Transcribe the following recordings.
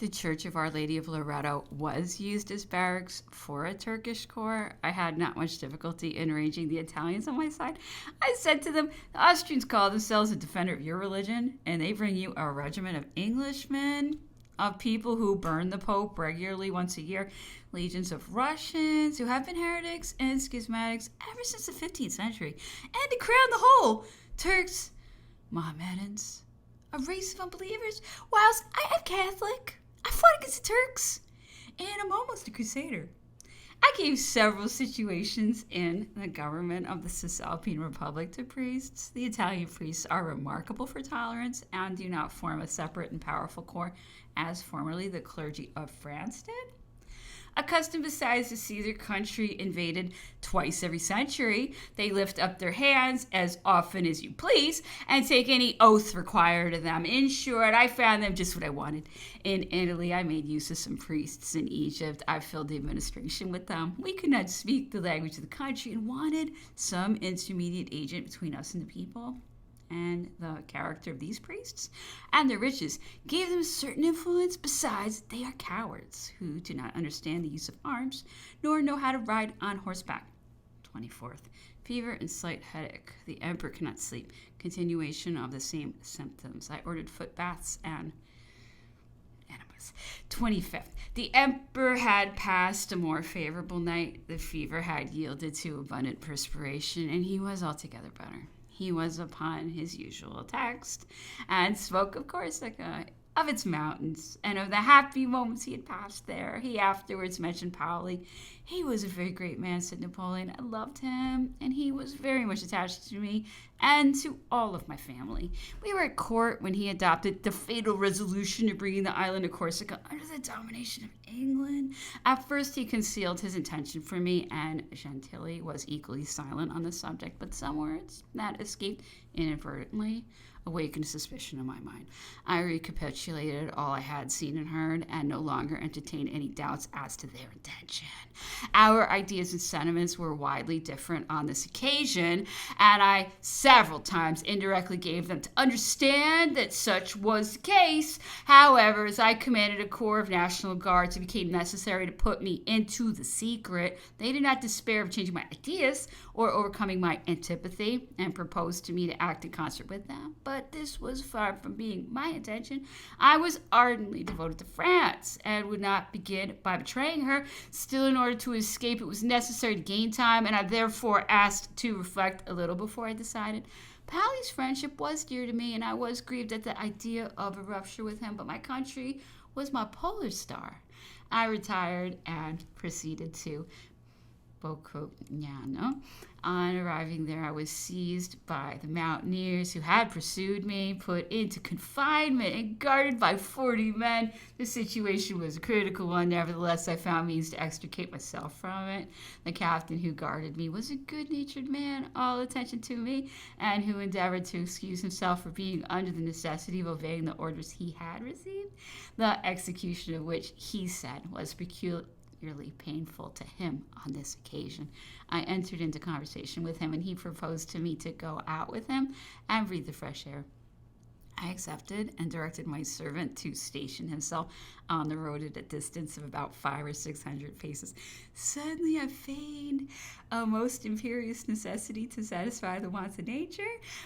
The Church of Our Lady of Loretto was used as barracks for a Turkish corps. I had not much difficulty in arranging the Italians on my side. I said to them, the Austrians call themselves a defender of your religion, and they bring you a regiment of Englishmen, of people who burn the Pope regularly once a year, legions of Russians who have been heretics and schismatics ever since the 15th century, and to crown the whole, Turks, Mohammedans, a race of unbelievers, whilst I am Catholic. I fought against the Turks, and I'm almost a crusader. I gave several situations in the government of the Cisalpine Republic to priests. The Italian priests are remarkable for tolerance and do not form a separate and powerful corps, as formerly the clergy of France did. Accustomed besides to see their country invaded twice every century, they lift up their hands as often as you please and take any oath required of them. In short, I found them just what I wanted. In Italy, I made use of some priests. In Egypt, I filled the administration with them. We could not speak the language of the country and wanted some intermediate agent between us and the people. And the character of these priests and their riches gave them a certain influence. Besides, they are cowards who do not understand the use of arms, nor know how to ride on horseback. 24th, fever and slight headache. The emperor cannot sleep. Continuation of the same symptoms. I ordered foot baths and enemas. 25th, the emperor had passed a more favorable night. The fever had yielded to abundant perspiration, and he was altogether better. He was upon his usual text and spoke of Corsica, of its mountains, and of the happy moments he had passed there. He afterwards mentioned Paoli. He was a very great man, said Napoleon. I loved him, and he was very much attached to me and to all of my family. We were at court when he adopted the fatal resolution of bringing the island of Corsica under the domination of England. At first, he concealed his intention from me, and Gentili was equally silent on the subject, but some words that escaped inadvertently awakened suspicion in my mind. I recapitulated all I had seen and heard, and no longer entertained any doubts as to their intention. Our ideas and sentiments were widely different on this occasion, and I several times indirectly gave them to understand that such was the case. However, as I commanded a corps of National Guards, it became necessary to put me into the secret. They did not despair of changing my ideas or overcoming my antipathy, and proposed to me to act in concert with them. But this was far from being my intention. I was ardently devoted to France, and would not begin by betraying her. Still, in order to escape, it was necessary to gain time, and I therefore asked to reflect a little before I decided. Paoli's friendship was dear to me, and I was grieved at the idea of a rupture with him, but my country was my polar star. I retired and proceeded to Boccognano. On arriving there, I was seized by the mountaineers who had pursued me, put into confinement, and guarded by 40 men. The situation was a critical one. Nevertheless, I found means to extricate myself from it. The captain who guarded me was a good-natured man, all attention to me, and who endeavored to excuse himself for being under the necessity of obeying the orders he had received, the execution of which, he said, was peculiarly painful to him on this occasion. I entered into conversation with him, and he proposed to me to go out with him and breathe the fresh air. I accepted and directed my servant to station himself on the road at a distance of about 500 or 600 paces. Suddenly I feigned a most imperious necessity to satisfy the wants of nature.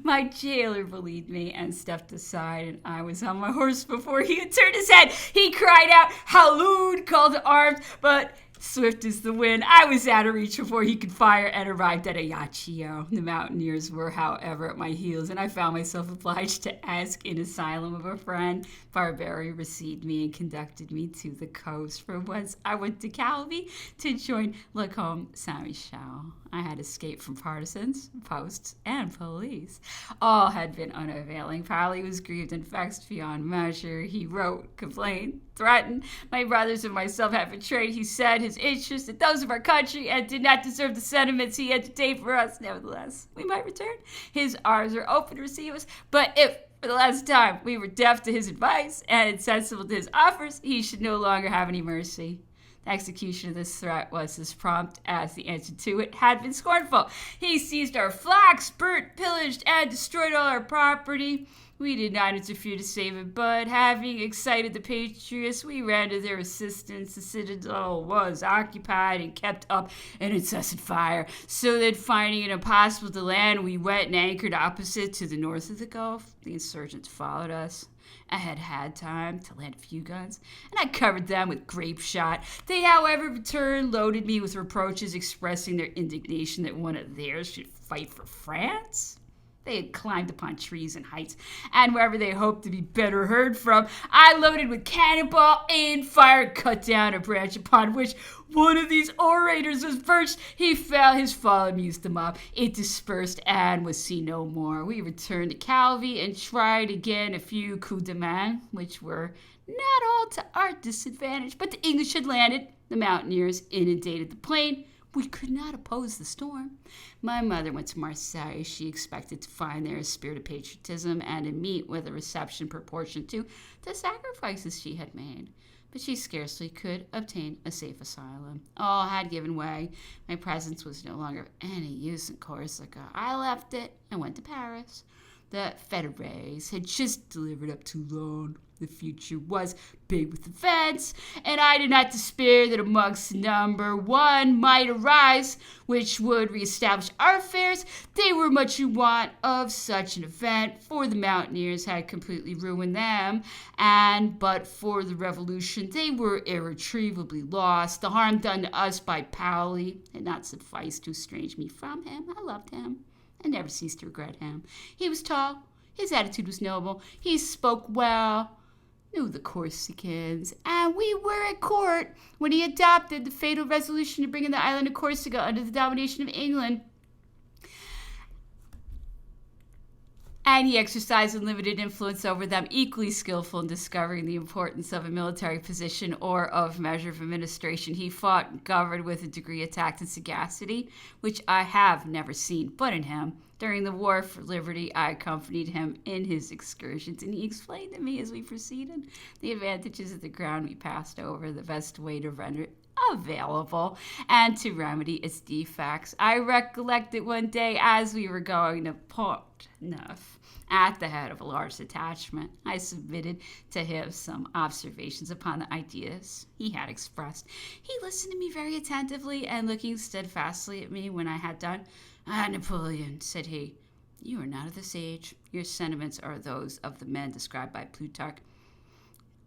My jailer believed me and stepped aside, and I was on my horse before he had turned his head. He cried out, hallooed, called to arms, but swift as the wind, I was out of reach before he could fire, and arrived at Ajaccio. The mountaineers were, however, at my heels, and I found myself obliged to ask an asylum of a friend. Barberi received me and conducted me to the coast, from whence I went to Calvi to join Lacombe Saint-Michel. I had escaped from partisans, posts, and police. All had been unavailing. Paoli was grieved and vexed beyond measure. He wrote, complained, threatened. My brothers and myself had betrayed, he said, his interests and those of our country, and did not deserve the sentiments he entertained for us. Nevertheless, we might return. His arms are open to receive us, but if for the last time we were deaf to his advice and insensible to his offers, he should no longer have any mercy. The execution of this threat was as prompt as the answer to it had been scornful. He seized our flax, burnt, pillaged, and destroyed all our property. We did not interfere to save it, but having excited the patriots, we ran to their assistance. The citadel was occupied and kept up an incessant fire, so that finding it impossible to land, we went and anchored opposite to the north of the Gulf. The insurgents followed us. I had time to land a few guns, and I covered them with grape shot. They, however, returned, loaded me with reproaches, expressing their indignation that one of theirs should fight for France. They had climbed upon trees and heights, and wherever they hoped to be better heard from, I loaded with cannonball and fire, cut down a branch upon which one of these orators was perched. He fell, his fall amused the mob. It dispersed and was seen no more. We returned to Calvi and tried again a few coups de main, which were not all to our disadvantage, but the English had landed. The mountaineers inundated the plain. We could not oppose the storm. My mother went to Marseille. She expected to find there a spirit of patriotism and to meet with a reception proportioned to the sacrifices she had made. But she scarcely could obtain a safe asylum. All had given way. My presence was no longer of any use in Corsica. I left it and went to Paris. The Federes had just delivered up Toulon. The future was big with events, and I did not despair that amongst number one might arise, which would reestablish our affairs. They were much in want of such an event, for the mountaineers had completely ruined them, and but for the revolution, they were irretrievably lost. The harm done to us by Paoli had not sufficed to estrange me from him. I loved him, and never ceased to regret him. He was tall, his attitude was noble, he spoke well, knew the Corsicans, and we were at court when he adopted the fatal resolution to bring in the island of Corsica under the domination of England. And he exercised unlimited influence over them, equally skillful in discovering the importance of a military position or of measure of administration. He fought and governed with a degree of tact and sagacity, which I have never seen but in him. During the War for Liberty, I accompanied him in his excursions, and he explained to me as we proceeded the advantages of the ground we passed over, the best way to render it available, and to remedy its defects. I recollect that one day as we were going to Port Neuf, at the head of a large detachment, I submitted to him some observations upon the ideas he had expressed. He listened to me very attentively, and looking steadfastly at me when I had done, "Ah, Napoleon," said he, "you are not of this age. Your sentiments are those of the men described by Plutarch.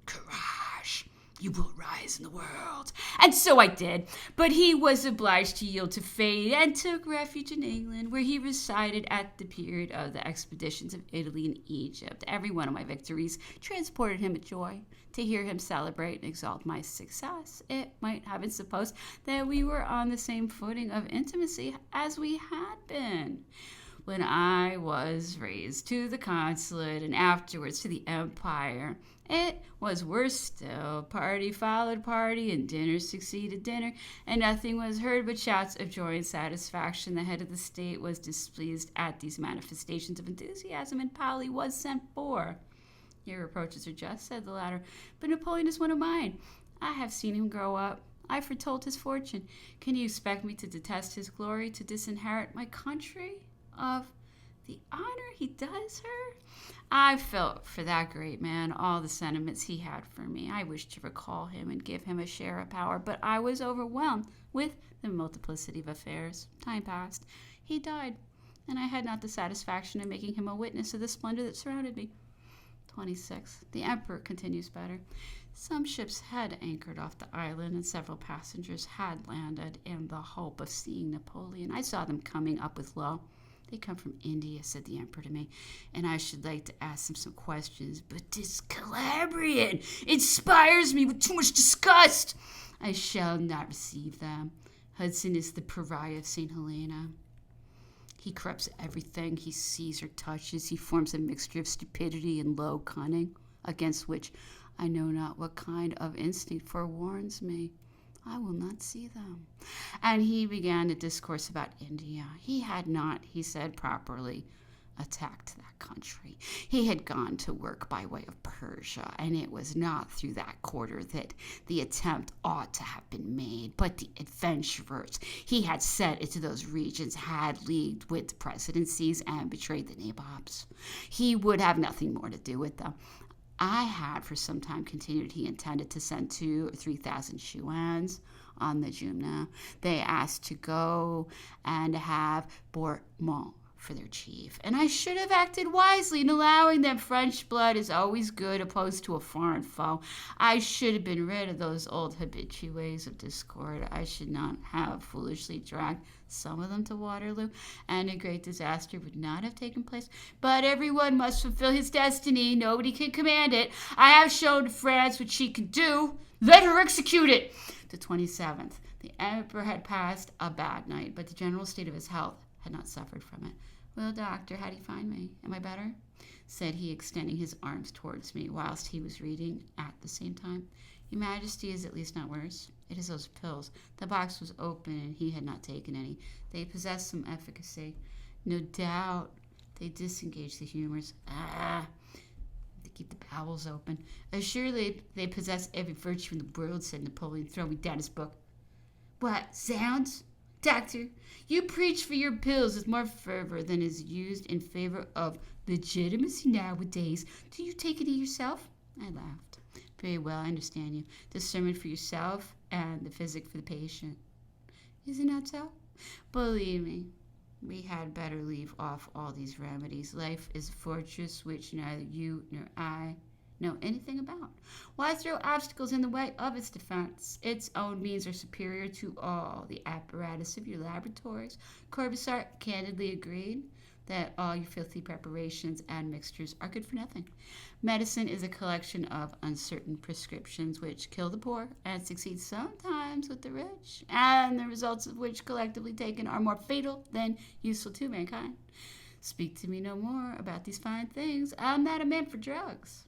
Courage! You will rise in the world." And so I did, but he was obliged to yield to fate and took refuge in England, where he resided at the period of the expeditions of Italy and Egypt. Every one of my victories transported him with joy. To hear him celebrate and exalt my success, it might have been supposed that we were on the same footing of intimacy as we had been. When I was raised to the consulate and afterwards to the empire, it was worse still. Party followed party, and dinner succeeded dinner, and nothing was heard but shouts of joy and satisfaction. The head of the state was displeased at these manifestations of enthusiasm, and Paoli was sent for. "Your reproaches are just," said the latter, "but Napoleon is one of mine. I have seen him grow up. I foretold his fortune. Can you expect me to detest his glory, to disinherit my country of the honor he does her?" I felt for that great man all the sentiments he had for me. I wished to recall him and give him a share of power, but I was overwhelmed with the multiplicity of affairs. Time passed. He died, and I had not the satisfaction of making him a witness of the splendor that surrounded me. 26. The emperor continues better. Some ships had anchored off the island, and several passengers had landed in the hope of seeing Napoleon. I saw them coming up with Low. "They come from India," said the emperor to me, "and I should like to ask them some questions, but this Calabrian inspires me with too much disgust. I shall not receive them. Hudson is the pariah of St. Helena. He corrupts everything he sees or touches. He forms a mixture of stupidity and low cunning, against which I know not what kind of instinct forewarns me. I will not see them." And he began to discourse about India. He had not, he said, properly attacked that country. He had gone to work by way of Persia, and it was not through that quarter that the attempt ought to have been made. But the adventurers he had sent into those regions had leagued with the presidencies and betrayed the nabobs. He would have nothing more to do with them. I had for some time continued he intended to send 2,000 or 3,000 Shuans on the Jumna. They asked to go and have Bourmont for their chief, and I should have acted wisely in allowing them. French blood is always good opposed to a foreign foe. I should have been rid of those old habitual ways of discord. I should not have foolishly dragged some of them to Waterloo, and a great disaster would not have taken place. But everyone must fulfill his destiny. Nobody can command it. I have shown to France what she can do. Let her execute it. The 27th. The emperor had passed a bad night, but the general state of his health had not suffered from it. "Well, doctor, how do you find me? Am I better?" said he, extending his arms towards me, whilst he was reading at the same time. "Your Majesty is at least not worse. It is those pills. The box was open, and he had not taken any. They possess some efficacy. No doubt they disengage the humors. They keep the bowels open. Surely they possess every virtue in the world," said Napoleon, throwing down his book. "What, zounds? Doctor, you preach for your pills with more fervor than is used in favor of legitimacy nowadays. Do you take any yourself?" I laughed. "Very well, I understand you. The sermon for yourself and the physic for the patient. Is it not so? Believe me, we had better leave off all these remedies. Life is a fortress which neither you nor I know anything about. Why throw obstacles in the way of its defense? Its own means are superior to all the apparatus of your laboratories." Corvisart candidly agreed that all your filthy preparations and mixtures are good for nothing. Medicine is a collection of uncertain prescriptions which kill the poor and succeed sometimes with the rich, and the results of which collectively taken are more fatal than useful to mankind. Speak to me no more about these fine things. I'm not a man for drugs.